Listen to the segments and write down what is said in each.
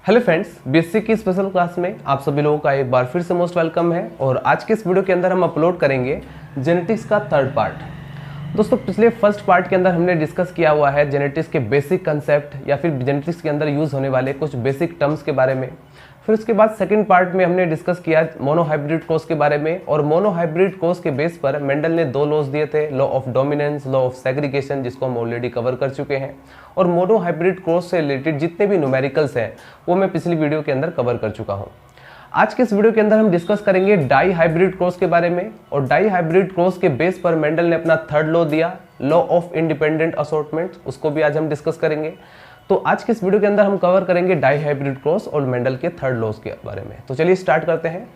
Hello friends, BSc की special class में आप सभी लोगों का एक बार फिर से मोस्ट वेलकम है। और आज के इस वीडियो के अंदर हम अपलोड करेंगे जेनेटिक्स का थर्ड पार्ट। दोस्तों, पिछले फर्स्ट पार्ट के अंदर हमने डिस्कस किया हुआ है जेनेटिक्स के बेसिक कंसेप्ट या फिर जेनेटिक्स के अंदर यूज होने वाले कुछ बेसिक टर्म्स के बारे में। फिर उसके बाद सेकंड पार्ट में हमने डिस्कस किया मोनोहाइब्रिड क्रॉस के बारे में। और मोनोहाइब्रिड क्रॉस के बेस पर मेंडल ने दो लॉज दिए थे, law of dominance, law of segregation, जिसको हम ऑलरेडी कवर कर चुके हैं। और मोनोहाइब्रिड क्रॉस से रिलेटेड जितने भी न्यूमेरिकल्स हैं वो मैं पिछली वीडियो के अंदर कवर कर चुका हूं। आज के इस वीडियो के अंदर हम डिस्कस करेंगे डाई हाइब्रिड क्रॉस के बारे में। और डाई हाइब्रिड क्रॉस के बेस पर मेंडल ने अपना थर्ड लॉ दिया, लॉ ऑफ इंडिपेंडेंट असॉर्टमेंट, उसको भी आज हम डिस्कस करेंगे। तो आज के इस वीडियो के अंदर हम कवर करेंगे डाई हाइब्रिड क्रॉस और मेंडल के थर्ड लॉज के बारे में। तो चलिए स्टार्ट करते हैं।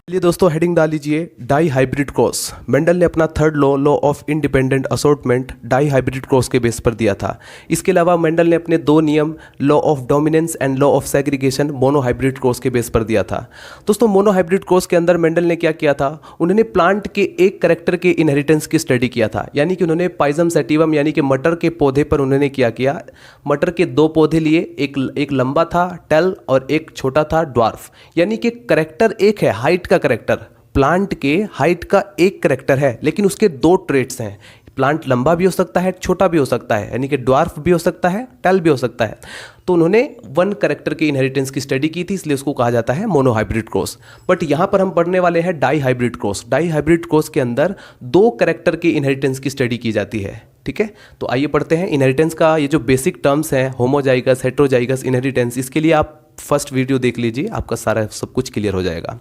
चलिए दोस्तों, हेडिंग डाल लीजिए डाई हाइब्रिड क्रॉस। मेंडल ने अपना third law, law of independent assortment, dihybrid cross के बेस पर दिया था। इसके अलावा मेंडल ने अपने दो नियम, law of dominance and law of segregation, monohybrid cross के बेस पर दिया था। दोस्तों, मोनोहाइब्रिड क्रॉस के अंदर मेंडल ने क्या किया था, उन्होंने प्लांट के एक कैरेक्टर के इनहेरिटेंस की स्टडी किया था। यानी कि उन्होंने पाइजम सेटिवम यानी कि मटर के पौधे पर उन्होंने क्या किया, मटर के दो पौधे लिए, एक लंबा था टेल और एक छोटा था ड्वार्फ। यानी कि कैरेक्टर एक है, हाइट का कैरेक्टर, प्लांट के हाइट का एक कैरेक्टर है, लेकिन उसके दो ट्रेट्स हैं। प्लांट लंबा भी हो सकता है, छोटा भी हो सकता है, यानी कि ड्वार्फ भी हो सकता है, टेल भी हो सकता है। तो उन्होंने वन कैरेक्टर के इनहेरिटेंस की स्टडी की थी, इसलिए उसको कहा जाता है मोनोहाइब्रिड क्रॉस। बट यहां पर हम पढ़ने वाले हैं dihybrid cross. Dihybrid cross के अंदर दो कैरेक्टर के इनहेरिटेंस की स्टडी की जाती है। ठीक है, तो आइए पढ़ते हैं इनहेरिटेंस का ये जो बेसिक टर्म्स हैं, होमोजाइगस, हेटेरोजाइगस, इनहेरिटेंस। इसके लिए आप फर्स्ट वीडियो देख लीजिए, आपका सारा सब कुछ क्लियर हो जाएगा।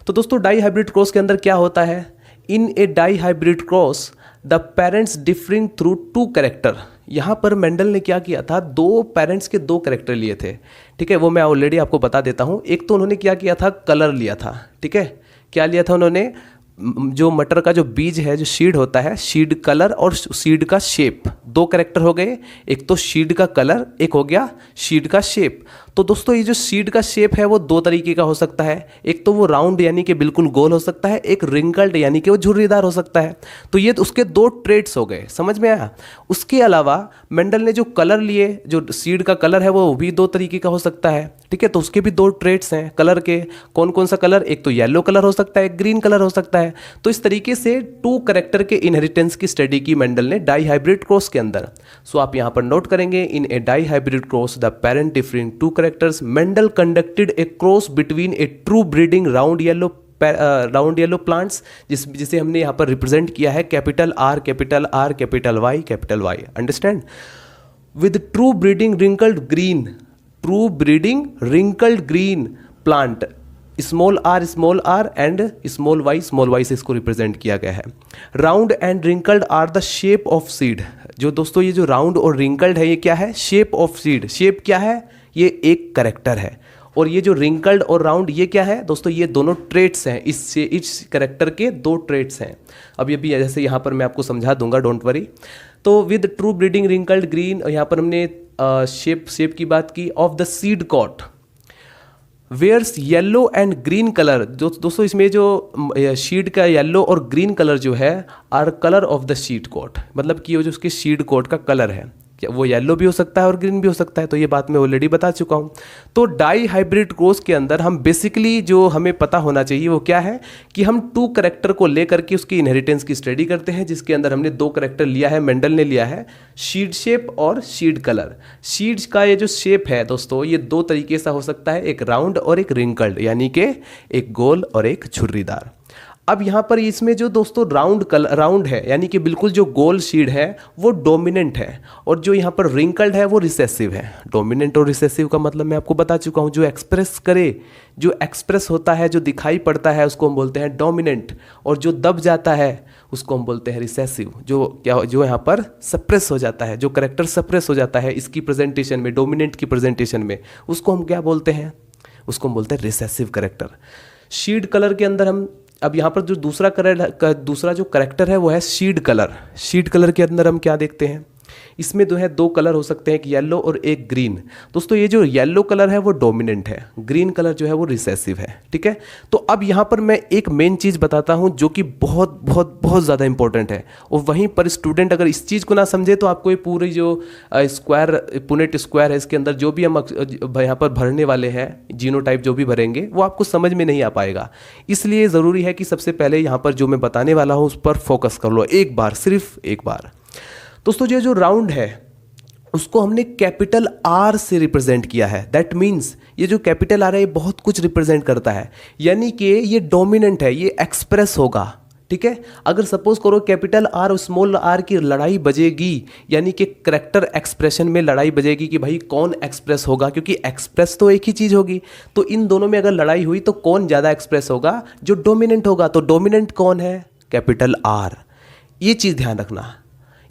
तो दोस्तों, डाई हाइब्रिड क्रॉस के अंदर क्या होता है, in a dihybrid cross the parents differing through two character. यहाँ पर मेंडल ने क्या किया था, दो पेरेंट्स के दो कैरेक्टर लिए थे। ठीक है, वो मैं ऑलरेडी आपको बता देता हूँ। एक तो उन्होंने क्या किया था, कलर लिया था। ठीक है, क्या लिया था उन्होंने, जो मटर का जो बीज है, जो सीड होता है, सीड कलर और सीड का शेप, दो कैरेक्टर हो गए। एक तो सीड का कलर, एक हो गया सीड का शेप। तो दोस्तों, ये जो सीड का शेप है वो दो तरीके का हो सकता है। एक तो वो राउंड यानी कि बिल्कुल गोल हो सकता है, एक रिंकल्ड यानी कि वो झुर्रीदार हो सकता है। तो ये तो उसके दो ट्रेट्स हो गए, समझ में आया। उसके अलावा मेंडल ने जो कलर लिए, जो सीड का कलर है वो भी दो तरीके का हो सकता है। ठीक है, तो उसके भी दो ट्रेट्स हैं कलर के। कौन कौन सा कलर, एक तो येलो कलर हो सकता है, एक ग्रीन कलर हो सकता है। तो इस तरीके से टू कैरेक्टर के इनहेरिटेंस की स्टडी की मेंडल ने डाई हाइब्रिड क्रॉस के अंदर। सो आप यहां पर नोट करेंगे, in a dihybrid cross the parent differing two characters, Mendel conducted a cross between a true breeding round yellow plants, जिसे हमने यहाँ पर रिप्रेजेंट किया है capital R capital R capital Y capital Y. Understand, with true breeding wrinkled green plant, small r and small y से इसको represent किया गया है। Round and wrinkled are the shape of seed. जो दोस्तों, ये जो राउंड और रिंकल्ड है, ये क्या है, शेप ऑफ सीड। शेप क्या है, ये एक कैरेक्टर है। और ये जो रिंकल्ड और राउंड, ये क्या है दोस्तों, ये दोनों ट्रेट्स हैं, इस कैरेक्टर के दो ट्रेट्स हैं। अब ये भी जैसे यहाँ पर मैं आपको समझा दूंगा, डोंट वरी। तो with true breeding wrinkled green, यहाँ पर हमने शेप की बात की, of the seed coat wears yellow and green colour. दोस्तों, इसमें जो शीड का येलो और ग्रीन कलर जो है, are colour of the seed coat, मतलब कि वो जो उसके शीड कोट का कलर है, वो येलो भी हो सकता है और ग्रीन भी हो सकता है। तो ये बात मैं ऑलरेडी बता चुका हूँ। तो डाई हाइब्रिड क्रॉस के अंदर हम बेसिकली जो हमें पता होना चाहिए वो क्या है, कि हम टू कैरेक्टर को लेकर के उसकी इनहेरिटेंस की स्टडी करते हैं, जिसके अंदर हमने दो कैरेक्टर लिया है, मेंडल ने लिया है, सीड शेप और सीड कलर। सीड्स का ये जो शेप है दोस्तों, ये दो तरीके से हो सकता है, एक राउंड और एक रिंकल्ड, यानी कि एक गोल और एक झुर्रीदार। अब यहाँ पर इसमें जो दोस्तों राउंड है, यानी कि बिल्कुल जो गोल सीड है वो डोमिनेंट है, और जो यहाँ पर रिंकल्ड है वो रिसेसिव है। डोमिनेंट और रिसेसिव का मतलब मैं आपको बता चुका हूँ। जो एक्सप्रेस होता है, जो दिखाई पड़ता है, उसको हम बोलते हैं डोमिनेंट, और जो दब जाता है उसको हम बोलते हैं रिसेसिव। जो यहाँ पर सप्रेस हो जाता है, जो करेक्टर सप्रेस हो जाता है इसकी प्रेजेंटेशन में, डोमिनेंट की प्रेजेंटेशन में, उसको हम क्या बोलते हैं, उसको हम बोलते हैं रिसेसिव करेक्टर। सीड कलर के अंदर हम, अब यहाँ पर जो दूसरा जो करेक्टर है वो है सीड कलर। सीड कलर के अंदर हम क्या देखते हैं, इसमें जो है दो कलर हो सकते हैं, एक येलो और एक ग्रीन। दोस्तों ये जो येलो कलर है वो डोमिनेंट है, ग्रीन कलर जो है वो रिसेसिव है, ठीक है। तो अब यहाँ पर मैं एक मेन चीज़ बताता हूँ जो कि बहुत बहुत बहुत ज़्यादा इंपॉर्टेंट है, और वहीं पर स्टूडेंट अगर इस चीज़ को ना समझे तो आपको ये पूरी जो स्क्वायर पुनेट स्क्वायर है इसके अंदर जो भी हम यहाँ पर भरने वाले हैं जीनोटाइप जो भी भरेंगे वो आपको समझ में नहीं आ पाएगा। इसलिए ज़रूरी है कि सबसे पहले यहाँ पर जो मैं बताने वाला हूँ उस पर फोकस कर लो एक बार, सिर्फ एक बार। दोस्तों ये जो राउंड है उसको हमने कैपिटल आर से रिप्रेजेंट किया है। दैट मीन्स ये जो कैपिटल आर है ये बहुत कुछ रिप्रेजेंट करता है, यानी कि ये डोमिनेंट है, ये एक्सप्रेस होगा, ठीक है। अगर सपोज करो कैपिटल आर और स्मॉल आर की लड़ाई बजेगी, यानी कि करेक्टर एक्सप्रेशन में लड़ाई बजेगी कि भाई कौन एक्सप्रेस होगा, क्योंकि एक्सप्रेस तो एक ही चीज़ होगी। तो इन दोनों में अगर लड़ाई हुई तो कौन ज़्यादा एक्सप्रेस होगा, जो डोमिनेंट होगा। तो डोमिनेंट कौन है, कैपिटल आर। ये चीज़ ध्यान रखना,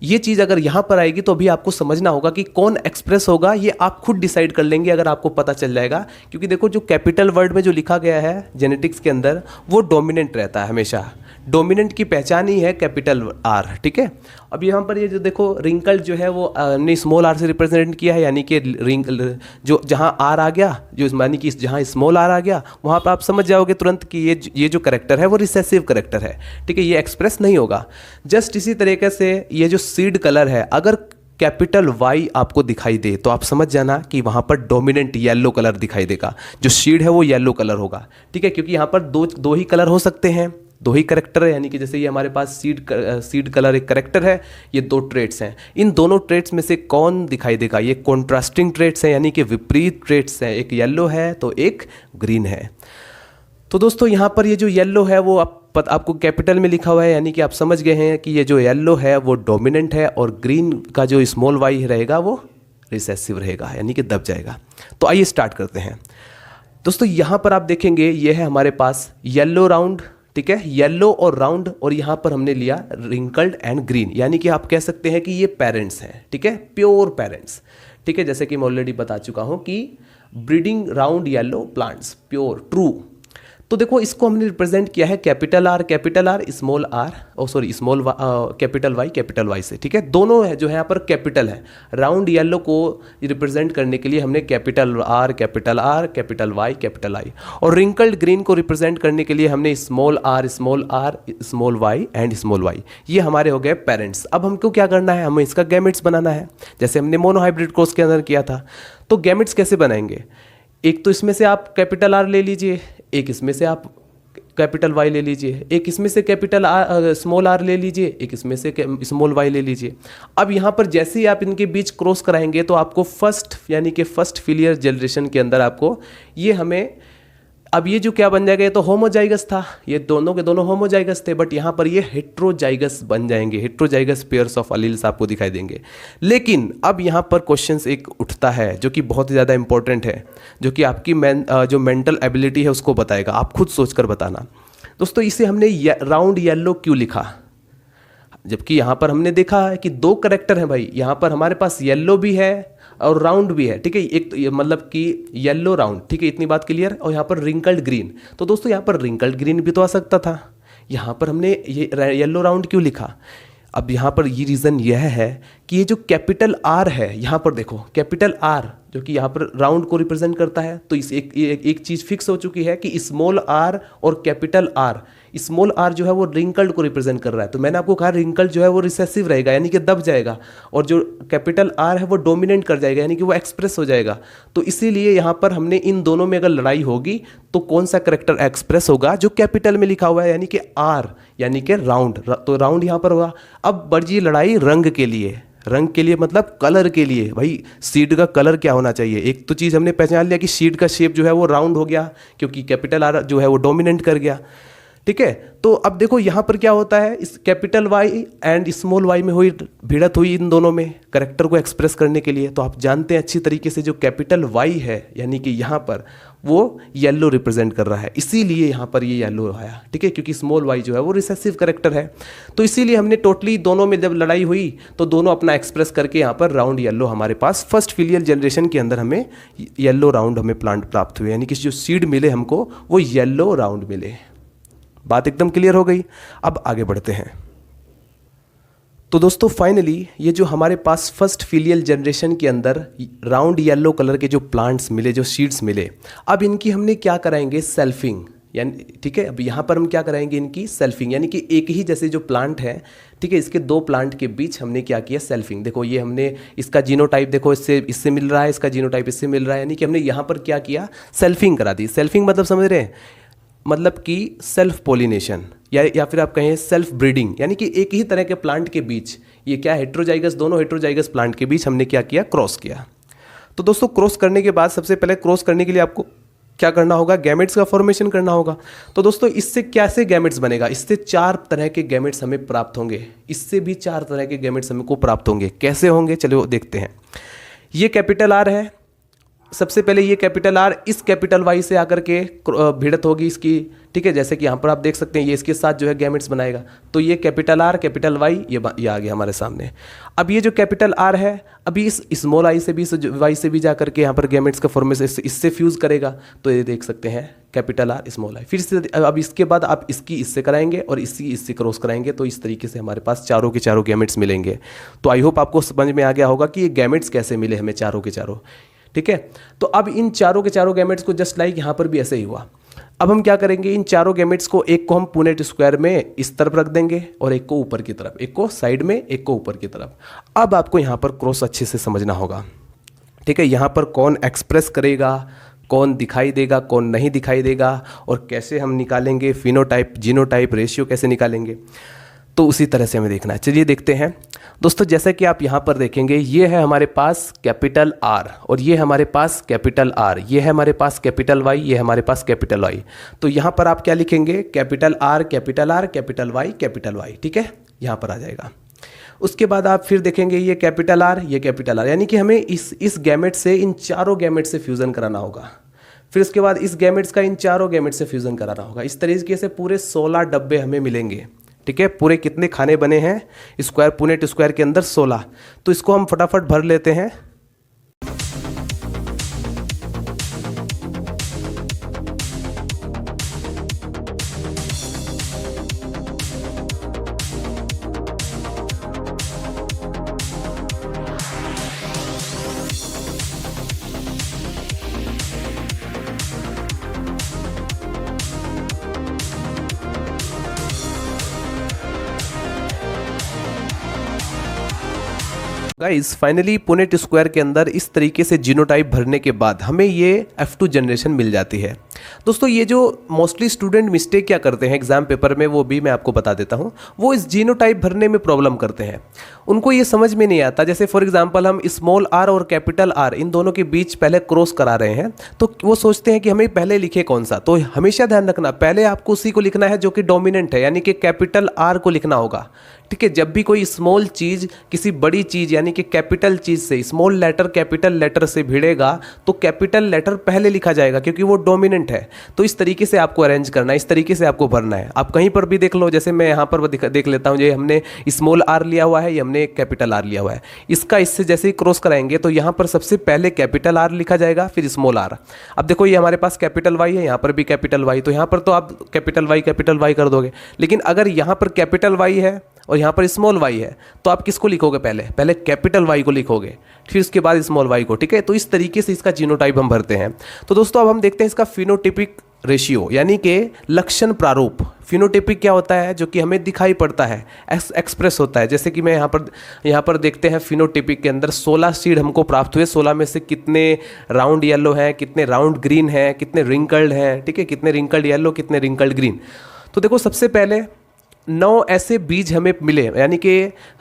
ये चीज़ अगर यहाँ पर आएगी तो भी आपको समझना होगा कि कौन एक्सप्रेस होगा, ये आप खुद डिसाइड कर लेंगे अगर आपको पता चल जाएगा। क्योंकि देखो जो कैपिटल वर्ड में जो लिखा गया है जेनेटिक्स के अंदर वो डोमिनेंट रहता है हमेशा, डोमिनेंट की पहचान ही है कैपिटल आर, ठीक है। अब यहाँ पर ये जो देखो रिंकल जो है वो हमने स्मॉल आर से रिप्रेजेंट किया है, यानी कि रिंकल जो जहाँ आर आ गया, जो यानी कि जहाँ स्मॉल आर आ गया वहाँ पर आप समझ जाओगे तुरंत कि ये जो करेक्टर है वो रिसेसिव करेक्टर है, ठीक है, ये एक्सप्रेस नहीं होगा। जस्ट इसी तरीके से ये जो सीड कलर है, अगर कैपिटल वाई आपको दिखाई दे तो आप समझ जाना कि वहाँ पर डोमिनेंट येलो कलर दिखाई देगा, जो सीड है वो येलो कलर होगा, ठीक है। क्योंकि यहाँ पर दो ही कलर हो सकते हैं, दो ही करेक्टर है, यानी कि जैसे ये हमारे पास सीड कलर एक करेक्टर है, ये दो ट्रेट्स हैं। इन दोनों ट्रेट्स में से कौन दिखाई देगा, ये कॉन्ट्रास्टिंग ट्रेट्स हैं, यानी कि विपरीत ट्रेट्स हैं, एक येलो है तो एक ग्रीन है। तो दोस्तों यहाँ पर ये जो येलो है वो आपको कैपिटल में लिखा हुआ है, यानी कि आप समझ गए हैं कि ये जो येलो है वो डोमिनेंट है, और ग्रीन का जो स्मॉल वाई रहेगा वो रिसेसिव रहेगा, यानी कि दब जाएगा। तो आइए स्टार्ट करते हैं। दोस्तों यहाँ पर आप देखेंगे ये है हमारे पास येलो राउंड, ठीक है, येलो और राउंड, और यहाँ पर हमने लिया रिंकल्ड एंड ग्रीन, यानी कि आप कह सकते हैं कि ये पेरेंट्स हैं, ठीक है, प्योर पेरेंट्स, ठीक है। जैसे कि मैं ऑलरेडी बता चुका हूँ कि breeding round yellow plants, pure true. तो देखो इसको हमने रिप्रेजेंट किया है capital R small r, small capital Y से, ठीक है। दोनों है जो है यहाँ पर कैपिटल है। राउंड येलो को रिप्रेजेंट करने के लिए हमने capital R capital Y capital I, और रिंकल्ड ग्रीन को रिप्रेजेंट करने के लिए हमने small r small y and small y. ये हमारे हो गए पेरेंट्स। अब हमको क्या करना है, हमें इसका गैमेट्स बनाना है, जैसे हमने मोनोहाइब्रिड क्रॉस के अंदर किया था। तो गैमेट्स कैसे बनाएंगे, एक तो इसमें से आप कैपिटल आर ले लीजिए, एक इसमें से आप कैपिटल वाई ले लीजिए, एक इसमें से कैपिटल स्मॉल आर ले लीजिए, एक इसमें से स्मॉल वाई ले लीजिए। अब यहाँ पर जैसे ही आप इनके बीच क्रॉस कराएंगे तो आपको यानी कि फर्स्ट फिलियर जनरेशन के अंदर आपको ये हमें, अब ये जो क्या बन जाएगा, ये तो होमोजाइगस था, ये दोनों के दोनों होमोजाइगस थे, बट यहाँ पर ये हेट्रोजाइगस बन जाएंगे, हेट्रोजाइगस पेयर्स ऑफ अलील्स आपको दिखाई देंगे। लेकिन अब यहाँ पर क्वेश्चंस एक उठता है जो कि बहुत ही ज़्यादा इंपॉर्टेंट है, जो कि आपकी जो मेंटल एबिलिटी है उसको बताएगा, आप खुद सोचकर बताना। दोस्तों इसे हमने राउंड येलो क्यों लिखा, जबकि यहाँ पर हमने देखा है कि दो करेक्टर हैं भाई, यहाँ पर हमारे पास येलो भी है और राउंड भी है, ठीक है, एक मतलब कि येलो राउंड, ठीक है, इतनी बात क्लियर। और यहाँ पर रिंकल्ड ग्रीन, तो दोस्तों यहाँ पर रिंकल्ड ग्रीन भी तो आ सकता था, यहाँ पर हमने ये येलो राउंड क्यों लिखा। अब यहाँ पर ये रीज़न यह है कि ये जो कैपिटल आर है, यहाँ पर देखो कैपिटल आर जो कि यहाँ पर राउंड को रिप्रेजेंट करता है, तो इस एक चीज़ फिक्स हो चुकी है कि स्मॉल आर और कैपिटल आर, स्मॉल आर जो है वो रिंकल्ड को रिप्रेजेंट कर रहा है। तो मैंने आपको कहा रिंकल्ड जो है वो रिसेसिव रहेगा, यानी कि दब जाएगा, और जो कैपिटल आर है वो डोमिनेंट कर जाएगा, यानी कि वो एक्सप्रेस हो जाएगा। तो इसीलिए यहाँ पर हमने इन दोनों में अगर लड़ाई होगी तो कौन सा करेक्टर एक्सप्रेस होगा, जो कैपिटल में लिखा हुआ है, यानी कि आर, यानी कि राउंड, तो राउंड यहाँ पर होगा। अब बढ़ी लड़ाई रंग के लिए, रंग के लिए मतलब कलर के लिए, भाई सीड का कलर क्या होना चाहिए। एक तो चीज़ हमने पहचान लिया कि सीड का शेप जो है वो राउंड हो गया, क्योंकि कैपिटल आर जो है वो डोमिनेंट कर गया, ठीक है। तो अब देखो यहाँ पर क्या होता है, इस capital Y and small y में हुई भिड़त हुई इन दोनों में करेक्टर को एक्सप्रेस करने के लिए। तो आप जानते हैं अच्छी तरीके से जो कैपिटल वाई है, यानी कि यहाँ पर वो येलो रिप्रेजेंट कर रहा है, इसीलिए यहाँ पर ये येलो आया, ठीक है, क्योंकि स्मॉल वाई जो है वो रिसेसिव करेक्टर है। तो इसीलिए हमने टोटली दोनों में जब लड़ाई हुई तो दोनों अपना एक्सप्रेस करके यहाँ पर राउंड येलो हमारे पास फर्स्ट फिलियल जनरेशन के अंदर हमें येलो राउंड हमें प्लांट प्राप्त हुए, यानी कि जो सीड मिले हमको वो येलो राउंड मिले। बात एकदम क्लियर हो गई। अब आगे बढ़ते हैं। तो दोस्तों फाइनली ये जो हमारे पास फर्स्ट फिलियल जनरेशन के अंदर राउंड येलो कलर के जो प्लांट्स मिले, जो सीड्स मिले, अब इनकी हमने क्या कराएंगे, सेल्फिंग। यानी ठीक है, अब यहाँ पर हम क्या कराएंगे, इनकी सेल्फिंग, यानी कि एक ही जैसे जो प्लांट है, ठीक है, इसके दो प्लांट के बीच हमने क्या किया, सेल्फिंग। देखो ये हमने इसका जीनोटाइप देखो इससे मिल रहा है, इसका जीनोटाइप इससे मिल रहा है, यानी कि हमने यहाँ पर क्या किया, सेल्फिंग करा दी। सेल्फिंग मतलब समझ रहे हैं, मतलब कि सेल्फ पोलिनेशन या फिर आप कहें सेल्फ ब्रीडिंग, यानी कि एक ही तरह के प्लांट के बीच, ये क्या हेट्रोजाइगस, दोनों हेट्रोजाइगस प्लांट के बीच हमने क्या किया, क्रॉस किया। तो दोस्तों क्रॉस करने के बाद सबसे पहले क्रॉस करने के लिए आपको क्या करना होगा, गैमेट्स का फॉर्मेशन करना होगा। तो दोस्तों इससे कैसे गैमेट्स बनेगा, इससे 4 तरह के गैमेट्स हमें प्राप्त होंगे, इससे भी 4 तरह के गैमेट्स हमको प्राप्त होंगे। कैसे होंगे, चलो देखते हैं। ये कैपिटल आर है, सबसे पहले ये कैपिटल आर इस कैपिटल वाई से आकर के भिड़त होगी इसकी, ठीक है, जैसे कि यहाँ पर आप देख सकते हैं ये इसके साथ जो है गैमेट्स बनाएगा। तो ये कैपिटल आर कैपिटल वाई ये आ गया हमारे सामने। अब ये जो कैपिटल आर है अभी इस स्मॉल आई से भी, इस वाई से भी जाकर के यहाँ पर गैमेट्स का फॉर्मेशन इससे फ्यूज करेगा। तो ये देख सकते हैं कैपिटल आर स्मॉल आई। फिर से अब इसके बाद आप इसकी इससे कराएंगे और इससे क्रॉस कराएंगे, तो इस तरीके से हमारे पास चारों के चारों गैमेट्स मिलेंगे। तो आई होप आपको समझ में आ गया होगा कि ये गैमेट्स कैसे मिले हमें चारों के चारों, ठीक है। तो अब इन चारों के चारों गैमेट्स को जस्ट लाइक यहाँ पर भी ऐसे ही हुआ। अब हम क्या करेंगे, इन चारों गैमेट्स को एक को हम पुनेट स्क्वायर में इस तरफ रख देंगे और एक को ऊपर की तरफ, एक को साइड में, एक को ऊपर की तरफ। अब आपको यहाँ पर क्रॉस अच्छे से समझना होगा, ठीक है। यहाँ पर कौन एक्सप्रेस करेगा, कौन दिखाई देगा, कौन नहीं दिखाई देगा, और कैसे हम निकालेंगे फिनोटाइप जीनोटाइप रेशियो कैसे निकालेंगे, तो उसी तरह से हमें देखना है। चलिए देखते हैं दोस्तों। जैसे कि आप यहाँ पर देखेंगे ये है हमारे पास कैपिटल आर और ये हमारे पास कैपिटल आर, ये है हमारे पास कैपिटल वाई, ये हमारे पास कैपिटल वाई। तो यहाँ पर आप क्या लिखेंगे, capital R capital R capital Y, ठीक है, यहाँ पर आ जाएगा। उसके बाद आप फिर देखेंगे ये कैपिटल आर, ये कैपिटल आर, यानी कि हमें इस गैमेट से इन चारों गैमेट से फ्यूज़न कराना होगा। फिर उसके बाद इस गैमेट्स का इन चारों गैमेट से फ्यूज़न कराना होगा। इस तरीके से पूरे 16 डब्बे हमें मिलेंगे, ठीक है। पूरे कितने खाने बने हैं स्क्वायर, पुनेट स्क्वायर के अंदर 16। तो इसको हम फटाफट भर लेते हैं। गाइस फाइनली पुनेट स्क्वायर के अंदर इस तरीके से जीनोटाइप भरने के बाद हमें ये F2 जनरेशन मिल जाती है। दोस्तों ये जो मोस्टली स्टूडेंट मिस्टेक क्या करते हैं एग्जाम पेपर में, वो भी मैं आपको बता देता हूँ। वो इस जीनोटाइप भरने में प्रॉब्लम करते हैं, उनको ये समझ में नहीं आता। जैसे फॉर एग्जांपल हम स्मॉल आर और कैपिटल आर इन दोनों के बीच पहले क्रॉस करा रहे हैं, तो वो सोचते हैं कि हमें पहले लिखे कौन सा। तो हमेशा ध्यान रखना, पहले आपको उसी को लिखना है जो कि डोमिनेंट है, यानी कि कैपिटल आर को लिखना होगा, ठीक है। जब भी कोई स्मॉल चीज़ किसी बड़ी चीज़ यानी कि कैपिटल चीज़ से स्मॉल लेटर कैपिटल लेटर से भिड़ेगा तो कैपिटल लेटर पहले लिखा जाएगा क्योंकि वो डोमिनेंट है। तो इस तरीके से आपको अरेंज करना है, इस तरीके से आपको भरना है। आप कहीं पर भी देख लो, जैसे मैं यहाँ पर देख लेता हूँ, ये हमने स्मॉल आर लिया हुआ है, ये हमने कैपिटल आर लिया हुआ है। इसका इससे जैसे ही क्रॉस कराएंगे तो यहाँ पर सबसे पहले कैपिटल आर लिखा जाएगा, फिर स्मॉल आर। अब देखो ये हमारे पास कैपिटल वाई है, यहाँ पर भी कैपिटल वाई, तो यहाँ पर तो आप कैपिटल वाई कर दोगे। लेकिन अगर यहाँ पर कैपिटल वाई है और यहाँ पर स्मॉल वाई है तो आप किसको लिखोगे, पहले कैपिटल वाई को लिखोगे, फिर उसके बाद स्मॉल वाई को, ठीक है। तो इस तरीके से इसका जीनोटाइप हम भरते हैं। तो दोस्तों अब हम देखते हैं इसका फिनोटिपिक रेशियो, यानी कि लक्षण प्रारूप। फिनोटिपिक क्या होता है, जो कि हमें दिखाई पड़ता है, एक्सप्रेस होता है। जैसे कि मैं यहाँ पर देखते हैं फिनोटिपिक के अंदर 16 सीड हमको प्राप्त हुए। 16 में से कितने राउंड येलो हैं, कितने राउंड ग्रीन हैं, कितने रिंकल्ड हैं, ठीक है, कितने रिंकल्ड येलो, कितने रिंकल्ड ग्रीन। तो देखो सबसे पहले 9 ऐसे बीज हमें मिले, यानी कि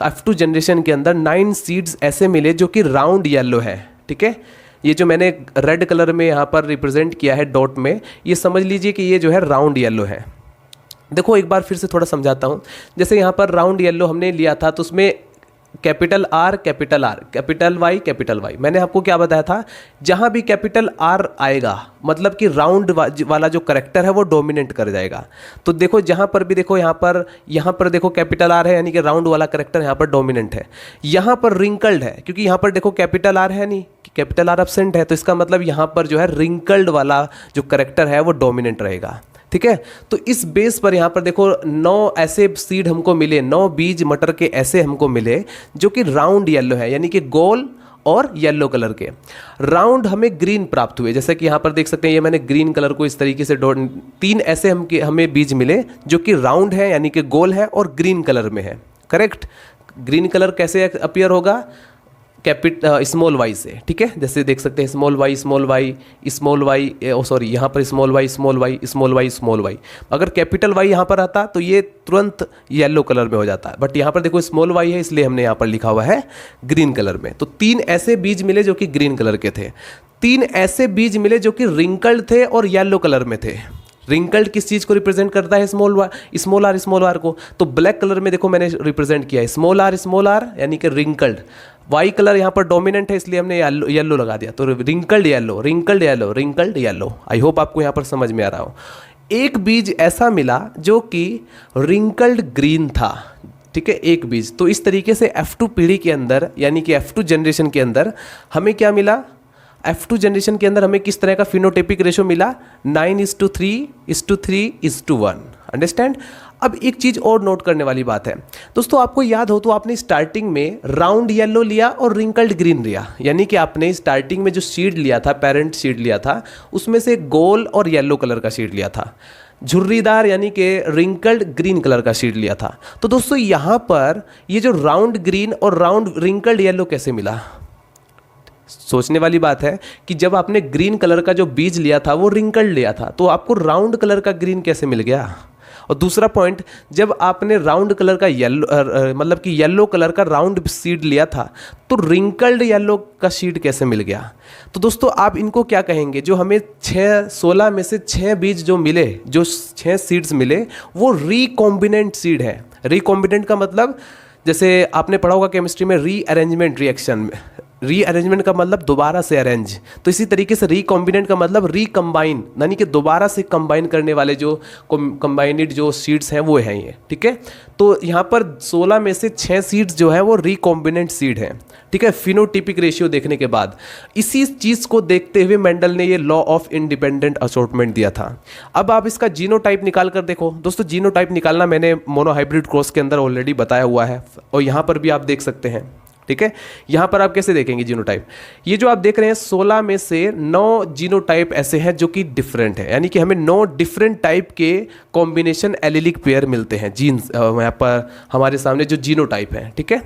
F2 जनरेशन के अंदर 9 सीड्स ऐसे मिले जो कि राउंड येलो है, ठीक है। ये जो मैंने रेड कलर में यहाँ पर रिप्रेजेंट किया है डॉट में, ये समझ लीजिए कि ये जो है राउंड येलो है। देखो एक बार फिर से थोड़ा समझाता हूँ। जैसे यहाँ पर राउंड येलो हमने लिया था तो उसमें कैपिटल आर कैपिटल वाई। मैंने आपको क्या बताया था, जहाँ भी कैपिटल आर आएगा मतलब कि राउंड वाला जो करेक्टर है वो डोमिनेट कर जाएगा। तो देखो जहाँ पर भी देखो, यहाँ पर देखो कैपिटल आर है, यानी कि राउंड वाला करेक्टर यहाँ पर डोमिनेंट है। यहाँ पर रिंकल्ड है क्योंकि यहाँ पर देखो कैपिटल आर है नहीं, कैपिटल आर एब्सेंट है, तो इसका मतलब यहाँ पर जो है रिंकल्ड वाला जो करेक्टर है वो डोमिनेंट रहेगा, ठीक है। तो इस बेस पर यहाँ पर देखो 9 ऐसे सीड हमको मिले, 9 बीज मटर के ऐसे हमको मिले जो कि राउंड येलो है, यानी कि गोल और येलो कलर के। राउंड हमें ग्रीन प्राप्त हुए, जैसे कि यहाँ पर देख सकते हैं, ये मैंने ग्रीन कलर को इस तरीके से 3 ऐसे हमें बीज मिले जो कि राउंड है, यानी कि गोल है और ग्रीन कलर में है। करेक्ट। ग्रीन कलर कैसे अपीयर होगा? स्मॉल वाई से, ठीक है। जैसे देख सकते हैं small y small y small y, sorry यहाँ पर small y small y small y small y. अगर कैपिटल वाई यहाँ पर आता तो ये तुरंत येलो कलर में हो जाता है, बट यहाँ पर देखो स्मॉल वाई है इसलिए हमने यहाँ पर लिखा हुआ है ग्रीन कलर में। तो 3 ऐसे बीज मिले जो कि ग्रीन कलर के थे, 3 ऐसे बीज मिले जो कि रिंकल्ड थे और येलो कलर में थे। रिंकल्ड किस चीज़ को रिप्रेजेंट करता है? स्मॉल आर को। तो ब्लैक कलर में देखो मैंने रिप्रेजेंट किया है स्मॉल आर यानी कि रिंकल्ड। वाई कलर यहाँ पर डोमिनेंट है इसलिए हमने येलो लगा दिया, तो wrinkled yellow wrinkled yellow wrinkled yellow. I hope आपको यहाँ पर समझ में आ रहा हो। एक बीज ऐसा मिला जो कि रिंकल्ड ग्रीन था, ठीक है, एक बीज। तो इस तरीके से F2 पीढ़ी के अंदर, यानी कि F2 जनरेशन के अंदर हमें क्या मिला? F2 जनरेशन के अंदर हमें किस तरह का फिनोटाइपिक रेशो मिला? 9:3:3:1। अंडरस्टैंड? अब एक चीज़ और नोट करने वाली बात है दोस्तों, आपको याद हो तो आपने स्टार्टिंग में राउंड येलो लिया और रिंकल्ड ग्रीन लिया, यानी कि आपने स्टार्टिंग में जो सीड लिया था, पेरेंट सीड लिया था, उसमें से गोल और येलो कलर का सीड लिया था, झुर्रीदार यानी कि रिंकल्ड ग्रीन कलर का सीड लिया था। तो दोस्तों यहाँ पर ये जो राउंड ग्रीन और राउंड रिंकल्ड येलो कैसे मिला? सोचने वाली बात है कि जब आपने ग्रीन कलर का जो बीज लिया था वो रिंकल्ड लिया था, तो आपको राउंड कलर का ग्रीन कैसे मिल गया? और दूसरा पॉइंट, जब आपने राउंड कलर का येलो मतलब कि येलो कलर का राउंड सीड लिया था तो रिंकल्ड येलो का सीड कैसे मिल गया? तो दोस्तों आप इनको क्या कहेंगे? जो हमें 16 में से 6 बीज जो मिले, जो 6 सीड्स मिले, वो रिकॉम्बिनेंट सीड है। रिकॉम्बिनेंट का मतलब, जैसे आपने पढ़ा होगा केमिस्ट्री में रीअरेंजमेंट रिएक्शन में, रीअरेंजमेंट का मतलब दोबारा से अरेंज, तो इसी तरीके से रिकॉम्बिनेंट का मतलब रिकम्बाइन, यानी कि दोबारा से कंबाइन करने वाले जो कंबाइनेड जो सीड्स हैं वो हैं ये, ठीक है। तो यहाँ पर 16 में से 6 सीड्स जो है वो रिकॉम्बिनेंट सीड हैं, ठीक है, फिनोटिपिक रेशियो देखने के बाद। इसी चीज़ को देखते हुए मेंडल ने ये लॉ ऑफ इंडिपेंडेंट असॉर्टमेंट दिया था। अब आप इसका जीनोटाइप निकाल कर देखो दोस्तों, जीनोटाइप निकालना मैंने मोनोहाइब्रिड क्रॉस के अंदर ऑलरेडी बताया हुआ है और यहाँ पर भी आप देख सकते हैं, ठीक है। यहाँ पर आप कैसे देखेंगे जीनोटाइप? ये जो आप देख रहे हैं 16 में से 9 जीनोटाइप ऐसे हैं जो कि डिफरेंट है, यानी कि हमें 9 डिफरेंट टाइप के कॉम्बिनेशन एलिलिक पेयर मिलते हैं जीन्स, यहाँ पर हमारे सामने जो जीनोटाइप है, ठीक है।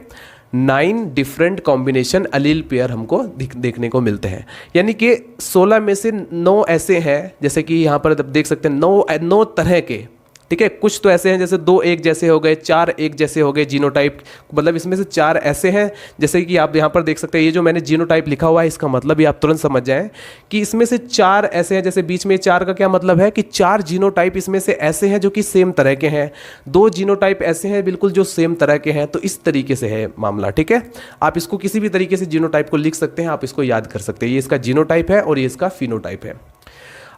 9 डिफरेंट कॉम्बिनेशन एलील पेयर हमको देखने को मिलते हैं, यानी कि 16 में से 9 ऐसे हैं, जैसे कि यहाँ पर देख सकते हैं 9 तरह के, ठीक है। कुछ तो ऐसे हैं जैसे 2 एक जैसे हो गए, 4 एक जैसे हो गए जीनोटाइप, मतलब इसमें से 4 ऐसे हैं, जैसे कि आप यहाँ पर देख सकते हैं ये जो मैंने जीनोटाइप लिखा हुआ है इसका मतलब भी आप तुरंत समझ जाएं कि इसमें से 4 ऐसे हैं, जैसे बीच में 4 का क्या मतलब है कि 4 जीनोटाइप इसमें से ऐसे हैं जो कि सेम तरह के हैं, 2 जीनोटाइप ऐसे हैं बिल्कुल जो सेम तरह के हैं। तो इस तरीके से है मामला, ठीक है। आप इसको किसी भी तरीके से जीनोटाइप को लिख सकते हैं, आप इसको याद कर सकते हैं, ये इसका जीनोटाइप है और ये इसका फिनोटाइप है।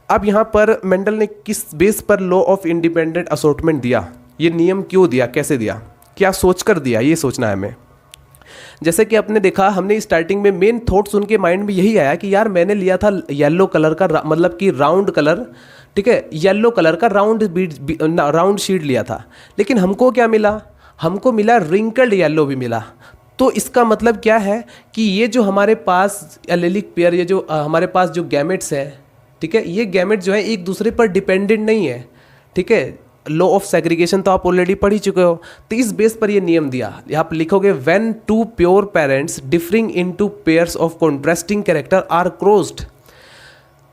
अब यहाँ पर मेंडल ने किस बेस पर लॉ ऑफ इंडिपेंडेंट असॉर्टमेंट दिया? ये नियम क्यों दिया, कैसे दिया, क्या सोचकर दिया, ये सोचना है हमें। जैसे कि आपने देखा, हमने स्टार्टिंग में मेन थॉट्स उनके माइंड में यही आया कि यार मैंने लिया था येलो कलर का, मतलब कि राउंड कलर, ठीक है, येलो कलर का राउंड शीट लिया था, लेकिन हमको क्या मिला? हमको मिला रिंकल्ड येलो भी मिला। तो इसका मतलब क्या है कि ये जो हमारे पास एलिलिक पेयर, ये जो हमारे पास जो गैमेट्स है, ठीक है, ये गैमेट जो है एक दूसरे पर डिपेंडेंट नहीं है, ठीक है। लॉ ऑफ सेग्रीगेशन तो आप ऑलरेडी पढ़ ही चुके हो। तो इस बेस पर ये नियम दिया, आप लिखोगे when 2 pure parents differing into pairs of contrasting character are crossed,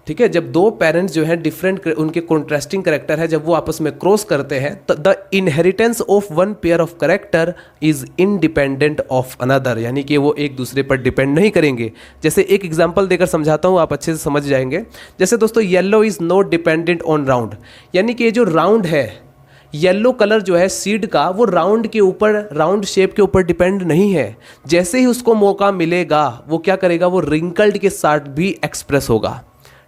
ठीक है। जब 2 पेरेंट्स जो है डिफरेंट, उनके कॉन्ट्रास्टिंग कैरेक्टर है, जब वो आपस में क्रॉस करते हैं तो the inheritance of 1 pair of character is independent of another, यानी कि वो एक दूसरे पर डिपेंड नहीं करेंगे। जैसे एक एग्जांपल देकर समझाता हूँ, आप अच्छे से समझ जाएंगे। जैसे दोस्तों yellow is not dependent on round, यानी कि ये जो राउंड है, येलो कलर जो है सीड का, वो राउंड के ऊपर, राउंड शेप के ऊपर डिपेंड नहीं है। जैसे ही उसको मौका मिलेगा वो क्या करेगा? वो रिंकल्ड के साथ भी एक्सप्रेस होगा,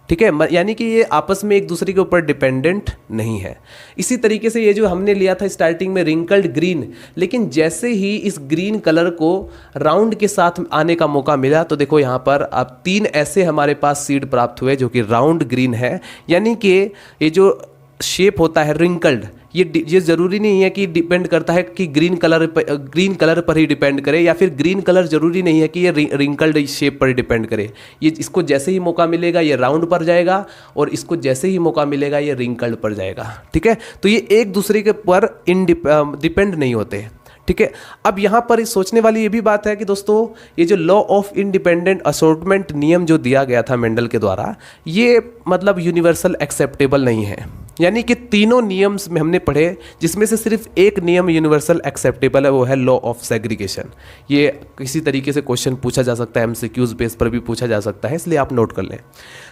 ठीक है। यानी कि ये आपस में एक दूसरे के ऊपर डिपेंडेंट नहीं है। इसी तरीके से ये जो हमने लिया था स्टार्टिंग में रिंकल्ड ग्रीन, लेकिन जैसे ही इस ग्रीन कलर को राउंड के साथ आने का मौका मिला तो देखो यहाँ पर आप 3 ऐसे हमारे पास सीड प्राप्त हुए जो कि राउंड ग्रीन है, यानी कि ये जो शेप होता है रिंकल्ड, ये ज़रूरी नहीं है कि डिपेंड करता है कि ग्रीन कलर पर ही डिपेंड करे, या फिर ग्रीन कलर ज़रूरी नहीं है कि ये रिंकल्ड शेप पर डिपेंड करे। ये इसको जैसे ही मौका मिलेगा ये राउंड पर जाएगा, और इसको जैसे ही मौका मिलेगा ये रिंकल्ड पर जाएगा। ठीक है, तो ये एक दूसरे के पर डिपेंड नहीं होते। ठीक है, अब यहाँ पर इस सोचने वाली ये भी बात है कि दोस्तों ये जो लॉ ऑफ इंडिपेंडेंट असॉर्टमेंट नियम जो दिया गया था मेंडल के द्वारा, ये मतलब यूनिवर्सल एक्सेप्टेबल नहीं है। यानी कि तीनों नियम्स में हमने पढ़े, जिसमें से सिर्फ एक नियम यूनिवर्सल एक्सेप्टेबल है, वो है लॉ ऑफ सेग्रीगेशन। ये किसी तरीके से क्वेश्चन पूछा जा सकता है, एमसीक्यूज बेस पर भी पूछा जा सकता है, इसलिए आप नोट कर लें।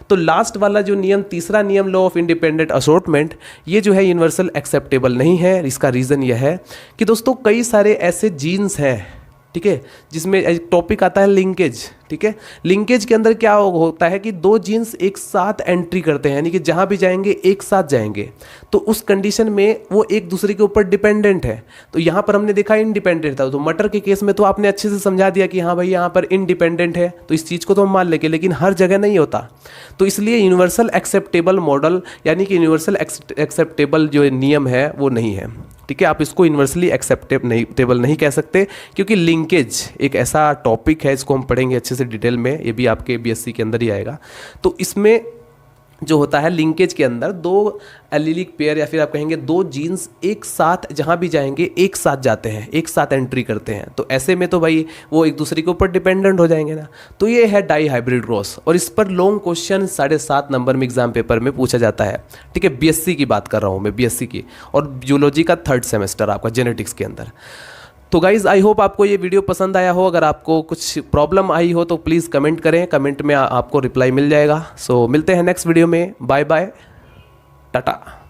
तो लास्ट वाला जो नियम, तीसरा नियम लॉ ऑफ इंडिपेंडेंट असॉर्टमेंट, ये जो है यूनिवर्सल एक्सेप्टेबल नहीं है। इसका रीज़न यह है कि दोस्तों कई सारे ऐसे जीन्स हैं, ठीक है, जिसमें एक टॉपिक आता है लिंकेज। ठीक है, लिंकेज के अंदर क्या होता है कि दो जीन्स एक साथ एंट्री करते हैं, यानी कि जहाँ भी जाएंगे एक साथ जाएंगे, तो उस कंडीशन में वो एक दूसरे के ऊपर डिपेंडेंट है। तो यहाँ पर हमने देखा इंडिपेंडेंट था, तो मटर के केस में तो आपने अच्छे से समझा दिया कि हाँ भाई यहाँ पर इंडिपेंडेंट है, तो इस चीज़ को तो हम मान लेंगे, लेकिन हर जगह नहीं होता। तो इसलिए यूनिवर्सल एक्सेप्टेबल मॉडल यानी कि यूनिवर्सल एक्सेप्टेबल जो नियम है वो नहीं है। ठीक है, आप इसको यूनिवर्सली एक्सेप्टेबल नहीं कह सकते, क्योंकि लिंकेज एक ऐसा टॉपिक है, इसको हम पढ़ेंगे अच्छे से डिटेल में, ये भी आपके बीएससी के अंदर ही आएगा। तो इसमें जो होता है लिंकेज के अंदर दो एलिलिक पेयर या फिर आप कहेंगे दो जीन्स एक साथ जहाँ भी जाएंगे एक साथ जाते हैं, एक साथ एंट्री करते हैं, तो ऐसे में तो भाई वो एक दूसरे के ऊपर डिपेंडेंट हो जाएंगे ना। तो ये है डाई हाइब्रिड क्रॉस, और इस पर लॉन्ग क्वेश्चन 7.5 नंबर में एग्जाम पेपर में पूछा जाता है। ठीक है, बीएससी की बात कर रहा हूँ मैं, बीएससी की, और जूलॉजी का 3rd सेमेस्टर आपका जेनेटिक्स के अंदर। तो गाइज़ आई होप आपको ये वीडियो पसंद आया हो। अगर आपको कुछ प्रॉब्लम आई हो तो प्लीज़ कमेंट करें, कमेंट में आपको रिप्लाई मिल जाएगा। सो मिलते हैं नेक्स्ट वीडियो में, बाय बाय, टाटा।